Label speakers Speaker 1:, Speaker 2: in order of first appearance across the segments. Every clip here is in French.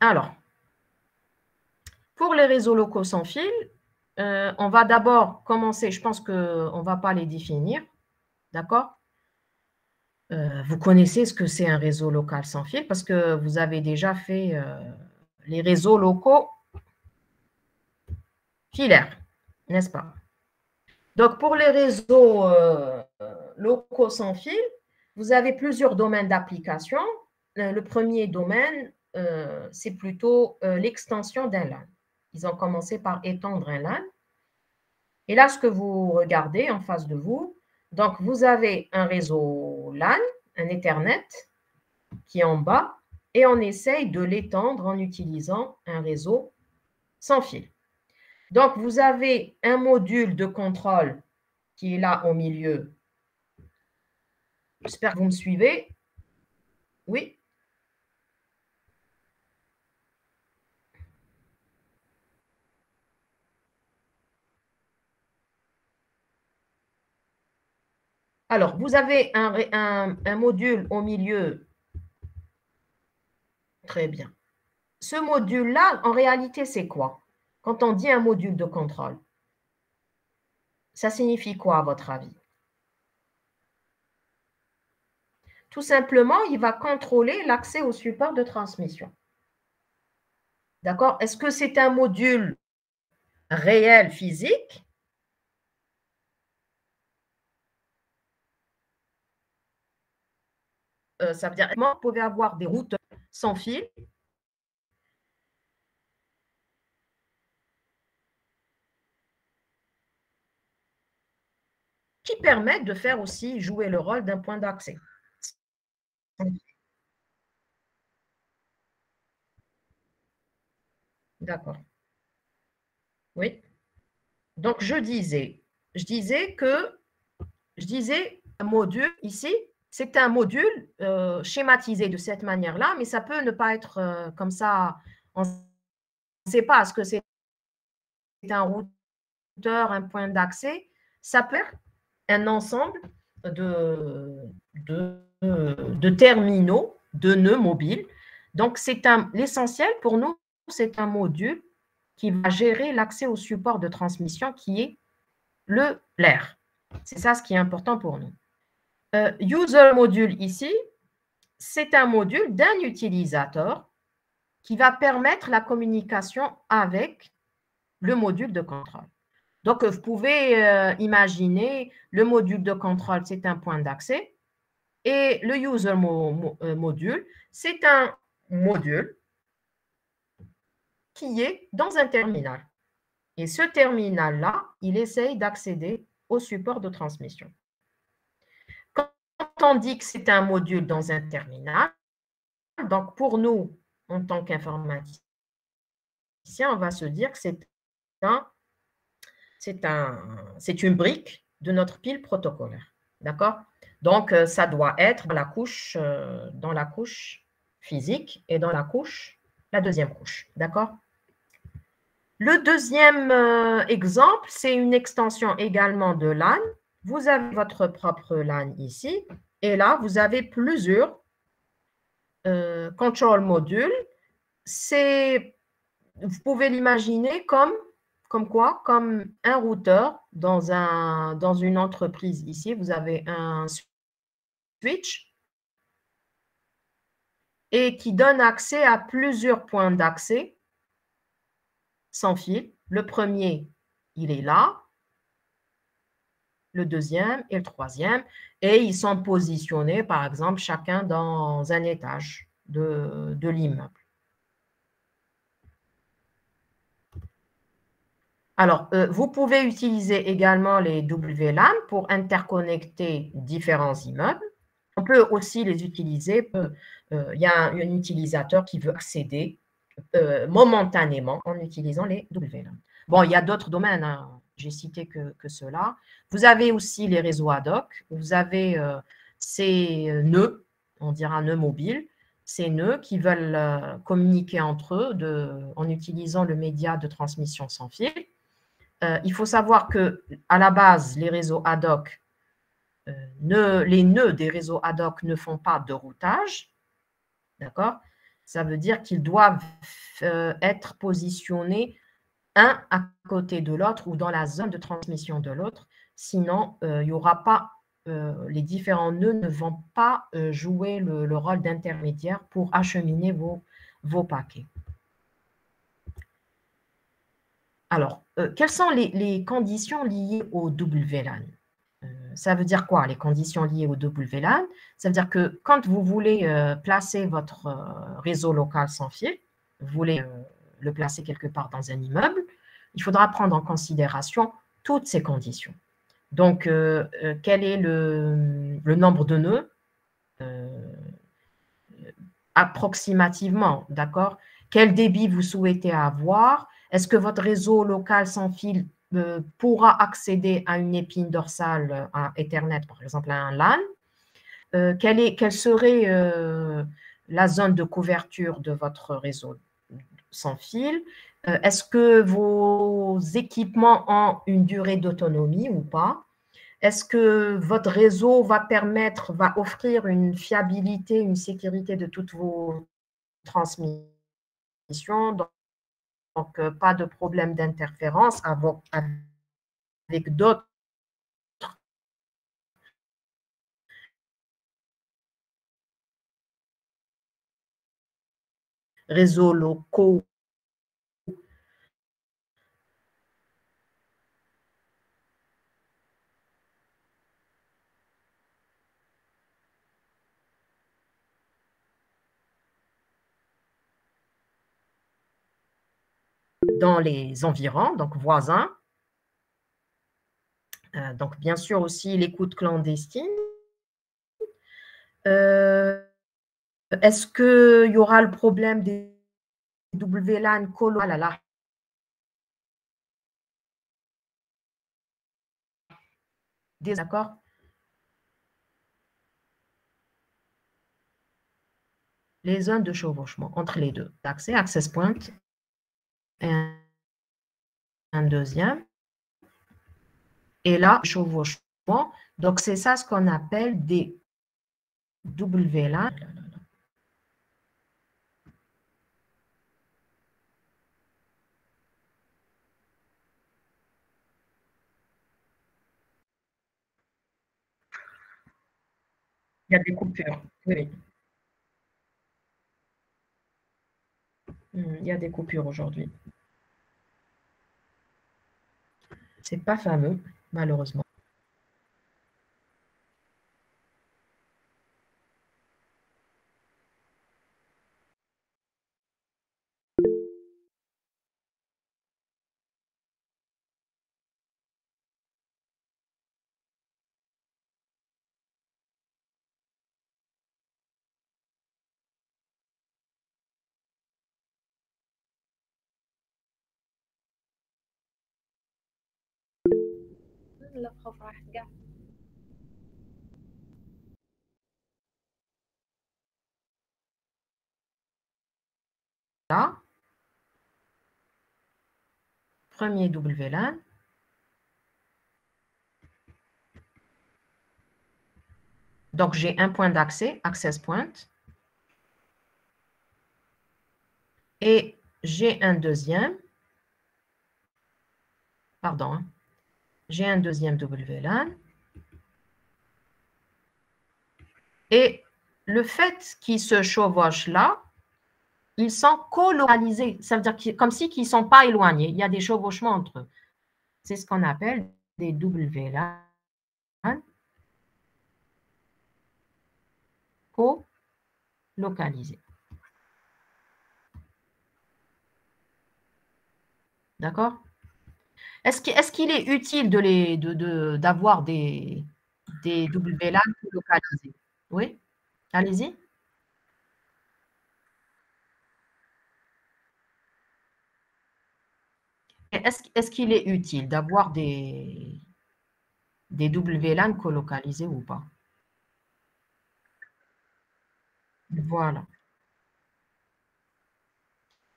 Speaker 1: Alors, pour les réseaux locaux sans fil, on va d'abord commencer, je pense qu'on ne va pas les définir, d'accord? Vous connaissez ce que c'est un réseau local sans fil parce que vous avez déjà fait les réseaux locaux filaires, n'est-ce pas? Donc, pour les réseaux locaux sans fil, vous avez plusieurs domaines d'application. Le premier domaine, c'est plutôt l'extension d'un LAN. Ils ont commencé par étendre un LAN. Et là, ce que vous regardez en face de vous, donc vous avez un réseau LAN, un Ethernet, qui est en bas, et on essaye de l'étendre en utilisant un réseau sans fil. Donc, vous avez un module de contrôle qui est là au milieu. J'espère que vous me suivez. Oui. Alors, vous avez un module au milieu. Très bien. Ce module-là, en réalité, c'est quoi? Quand on dit un module de contrôle, ça signifie quoi à votre avis? Tout simplement, il va contrôler l'accès au support de transmission. D'accord? Est-ce que c'est un module réel, physique? Ça veut dire que vous pouvez avoir des routeurs sans fil qui permettent de faire aussi jouer le rôle d'un point d'accès. D'accord. Oui. Donc, je disais un module ici, c'est un module schématisé de cette manière-là, mais ça peut ne pas être comme ça. On ne sait pas ce que c'est un routeur, un point d'accès. Ça peut être un ensemble de terminaux, de nœuds mobiles. Donc, l'essentiel pour nous, c'est un module qui va gérer l'accès au support de transmission qui est l'air. C'est ça ce qui est important pour nous. User module ici, c'est un module d'un utilisateur qui va permettre la communication avec le module de contrôle. Donc, vous pouvez imaginer le module de contrôle, c'est un point d'accès et le user module, c'est un module qui est dans un terminal. Et ce terminal-là, il essaye d'accéder au support de transmission. Quand on dit que c'est un module dans un terminal, donc pour nous, en tant qu'informaticiens, on va se dire que c'est une brique de notre pile protocolaire. D'accord? Donc, ça doit être dans la couche physique et dans la deuxième couche. D'accord? Le deuxième exemple, c'est une extension également de LAN. Vous avez votre propre LAN ici. Et là, vous avez plusieurs control modules. Vous pouvez l'imaginer comme quoi? Comme un routeur dans une entreprise ici. Vous avez un switch et qui donne accès à plusieurs points d'accès sans fil. Le premier, il est là. Le deuxième et le troisième. Et ils sont positionnés, par exemple, chacun dans un étage de l'immeuble. Alors, vous pouvez utiliser également les WLAN pour interconnecter différents immeubles. On peut aussi les utiliser. Il y a un utilisateur qui veut accéder momentanément en utilisant les WLAN. Bon, il y a d'autres domaines, hein. J'ai cité que ceux-là. Vous avez aussi les réseaux ad hoc. Vous avez ces nœuds, on dira nœuds mobiles, ces nœuds qui veulent communiquer entre eux en utilisant le média de transmission sans fil. Il faut savoir qu'à la base, les réseaux ad hoc, les nœuds des réseaux ad hoc ne font pas de routage. D'accord? Ça veut dire qu'ils doivent être positionnés un à côté de l'autre ou dans la zone de transmission de l'autre. Sinon, il n'y aura pas, les différents nœuds ne vont pas jouer le rôle d'intermédiaire pour acheminer vos paquets. Alors, quelles sont les conditions liées au WLAN? Ça veut dire quoi, les conditions liées au WLAN? Ça veut dire que quand vous voulez placer votre réseau local sans fil, vous voulez le placer quelque part dans un immeuble, il faudra prendre en considération toutes ces conditions. Donc, quel est le nombre de nœuds approximativement, d'accord? Quel débit vous souhaitez avoir? Est-ce que votre réseau local sans fil pourra accéder à une épine dorsale, à Ethernet, par exemple, à un LAN? Quelle serait la zone de couverture de votre réseau sans fil? Est-ce que vos équipements ont une durée d'autonomie ou pas? Est-ce que votre réseau va offrir une fiabilité, une sécurité de toutes vos transmissions? Donc, pas de problème d'interférence avec d'autres réseaux locaux dans les environs, donc voisins. Donc, bien sûr aussi l'écoute clandestine. Est-ce qu'il y aura le problème des WLAN colo? Ah là là. Désaccord? Les zones de chevauchement entre les deux. Access point et un deuxième. Et là, chevauchement. Donc, c'est ça ce qu'on appelle des WLAN. Il y a des coupures. Oui. Il y a des coupures aujourd'hui. C'est pas fameux, malheureusement. Là, premier WLAN. Donc, j'ai un point d'accès, access point. Et j'ai un deuxième. Pardon. J'ai un deuxième WLAN. Et le fait qu'ils se chevauchent là, ils sont colocalisés. Ça veut dire comme si ils ne sont pas éloignés. Il y a des chevauchements entre eux. C'est ce qu'on appelle des WLAN colocalisés. D'accord? Est-ce qu'il est utile d'avoir des WLAN localisés? Oui? Allez-y. Est-ce qu'il est utile d'avoir des WLAN colocalisés ou pas? Voilà.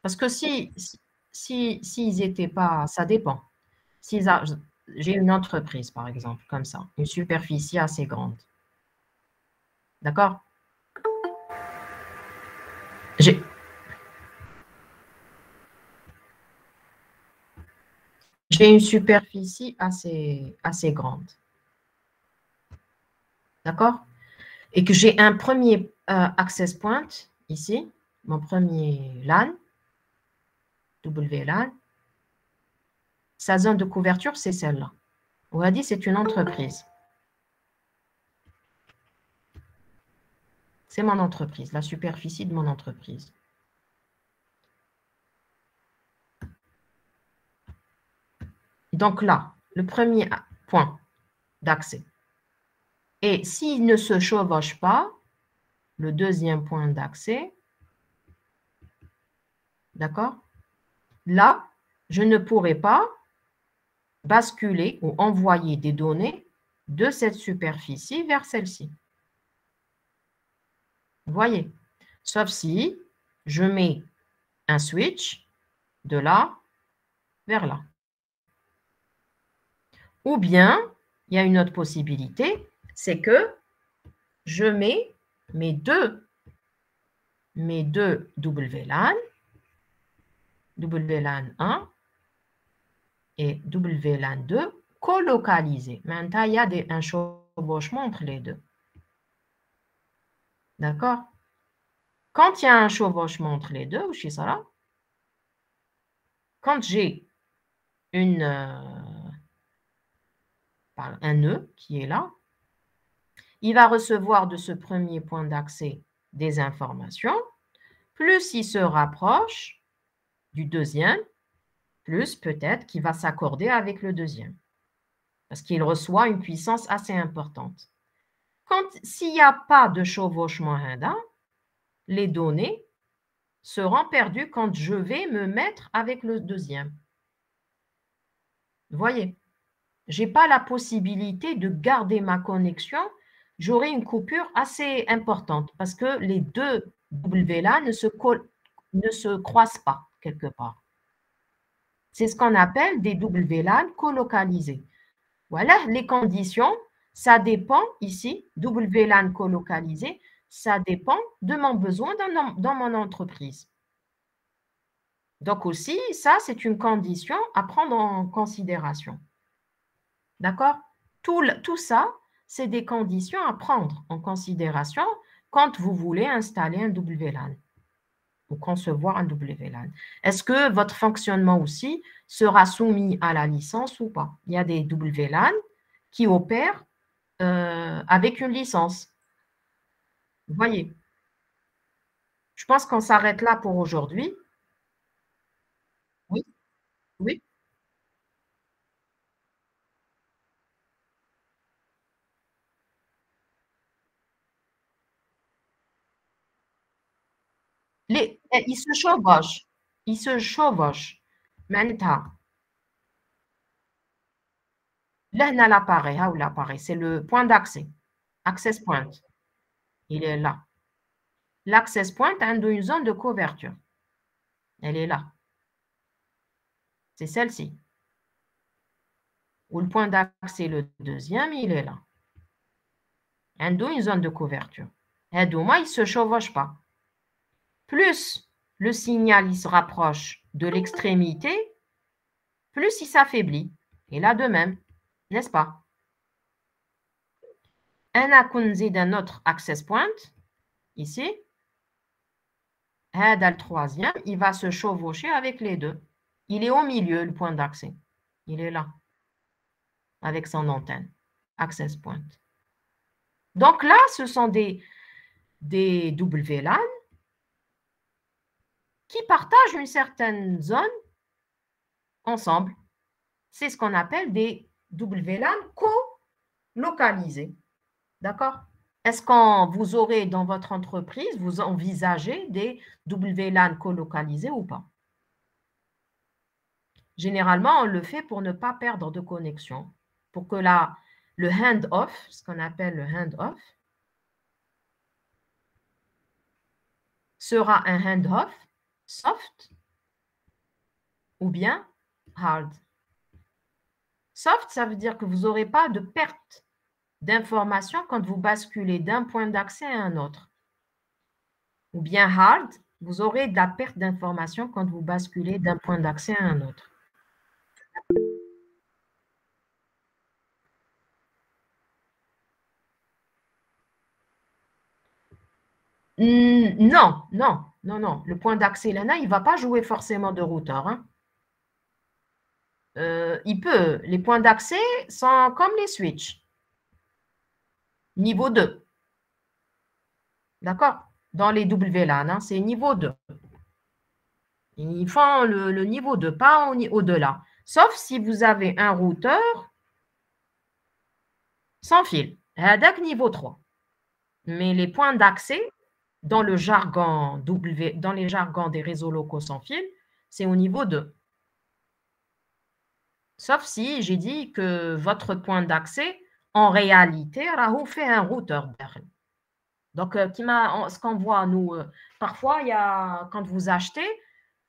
Speaker 1: Parce que s'ils n'étaient pas, ça dépend. J'ai une entreprise, par exemple, comme ça, une superficie assez grande. D'accord? j'ai une superficie assez grande. D'accord? Et que j'ai un premier access point ici, mon premier LAN, WLAN. Sa zone de couverture, c'est celle-là. On a dit c'est une entreprise. C'est mon entreprise, la superficie de mon entreprise. Donc là, le premier point d'accès. Et s'il ne se chevauche pas, le deuxième point d'accès, d'accord? Là, je ne pourrai pas basculer ou envoyer des données de cette superficie vers celle-ci. Vous voyez? Sauf si je mets un switch de là vers là. Ou bien, il y a une autre possibilité, c'est que je mets mes deux WLAN, WLAN 1 et WLAN 2 colocalisés. Maintenant, il y a un chevauchement entre les deux. D'accord? Quand il y a un chevauchement entre les deux, quand j'ai un nœud qui est là, il va recevoir de ce premier point d'accès des informations. Plus il se rapproche du deuxième, plus peut-être qu'il va s'accorder avec le deuxième. Parce qu'il reçoit une puissance assez importante. S'il n'y a pas de chevauchement HINDA, les données seront perdues quand je vais me mettre avec le deuxième. Vous voyez, je n'ai pas la possibilité de garder ma connexion. J'aurai une coupure assez importante parce que les deux WLAN ne se croisent pas quelque part. C'est ce qu'on appelle des WLAN colocalisés. Voilà, les conditions, ça dépend ici, WLAN colocalisé, ça dépend de mon besoin dans mon entreprise. Donc aussi, ça, c'est une condition à prendre en considération. D'accord? Tout ça, c'est des conditions à prendre en considération quand vous voulez installer un WLAN ou concevoir un WLAN. Est-ce que votre fonctionnement aussi sera soumis à la licence ou pas? Il y a des WLAN qui opèrent avec une licence. Vous voyez? Je pense qu'on s'arrête là pour aujourd'hui. Oui, oui. Ils se chevauchent. Ils se chevauchent. معناتها لهنا l'appareil, ou l'appareil, c'est le point d'accès. Access point. Il est là. L'access point a une zone de couverture. Elle est là. C'est celle-ci. Ou le point d'accès, le deuxième, il est là. Une zone de couverture. Et moi, il ne se chevauche pas. Plus le signal il se rapproche de l'extrémité, plus il s'affaiblit. Et là de même, n'est-ce pas? Un autre access point, ici. Le troisième, il va se chevaucher avec les deux. Il est au milieu, le point d'accès. Il est là, avec son antenne. Access point. Donc là, ce sont des WLAN qui partagent une certaine zone ensemble. C'est ce qu'on appelle des WLAN co-localisés. D'accord? Est-ce que vous aurez dans votre entreprise, vous envisagez des WLAN colocalisés ou pas? Généralement, on le fait pour ne pas perdre de connexion, pour que le hand-off, ce qu'on appelle le hand-off, sera un hand-off soft ou bien hard. Soft, ça veut dire que vous n'aurez pas de perte d'informations quand vous basculez d'un point d'accès à un autre. Ou bien hard, vous aurez de la perte d'informations quand vous basculez d'un point d'accès à un autre. Non, non, non, non. Le point d'accès LANA, il ne va pas jouer forcément de routeur, hein. Il peut. Les points d'accès sont comme les switches. Niveau 2. D'accord? Dans les WLAN, hein, c'est niveau 2. Ils font le niveau 2, pas au-delà. Sauf si vous avez un routeur sans fil. Avec niveau 3. Mais les points d'accès, dans le jargon dans les jargons des réseaux locaux sans fil, c'est au niveau 2. Sauf si j'ai dit que votre point d'accès, en réalité, Rahou fait un routeur. Donc, ce qu'on voit, nous, parfois, il y a, quand vous achetez,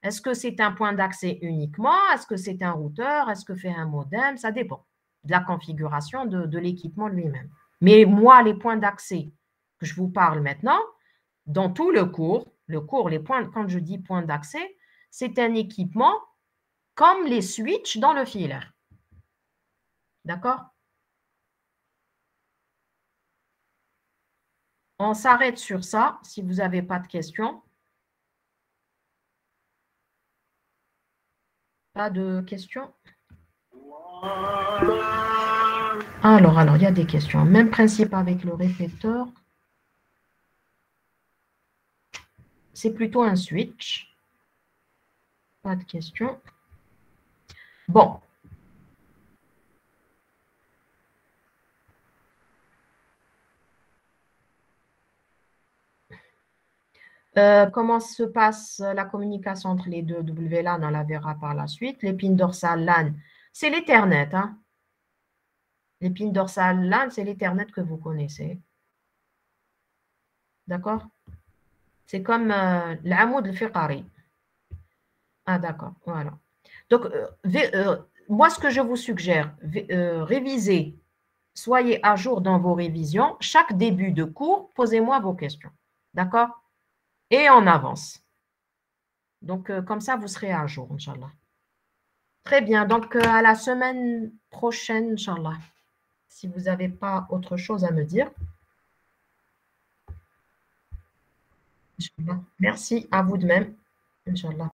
Speaker 1: est-ce que c'est un point d'accès uniquement? Est-ce que c'est un routeur? Est-ce que c'est un modem? Ça dépend de la configuration de l'équipement lui-même. Mais moi, les points d'accès que je vous parle maintenant, dans tout les points, quand je dis point d'accès, c'est un équipement comme les switches dans le filaire. D'accord? On s'arrête sur ça si vous n'avez pas de questions. Pas de questions? Alors, il y a des questions. Même principe avec le répéteur. C'est plutôt un switch. Pas de questions. Bon. Comment se passe la communication entre les deux WLAN? On la verra par la suite. L'épine dorsale LAN, c'est l'Ethernet. Hein? L'épine dorsale LAN, c'est l'Ethernet que vous connaissez. D'accord? C'est comme l'Amoud al-Fiqari. Ah, d'accord. Voilà. Donc, moi, ce que je vous suggère, révisez. Soyez à jour dans vos révisions. Chaque début de cours, posez-moi vos questions. D'accord? Et on avance. Donc, comme ça, vous serez à jour, Inch'Allah. Très bien. Donc, à la semaine prochaine, Inch'Allah. Si vous n'avez pas autre chose à me dire. Inch'Allah. Merci à vous de même. Inch'Allah.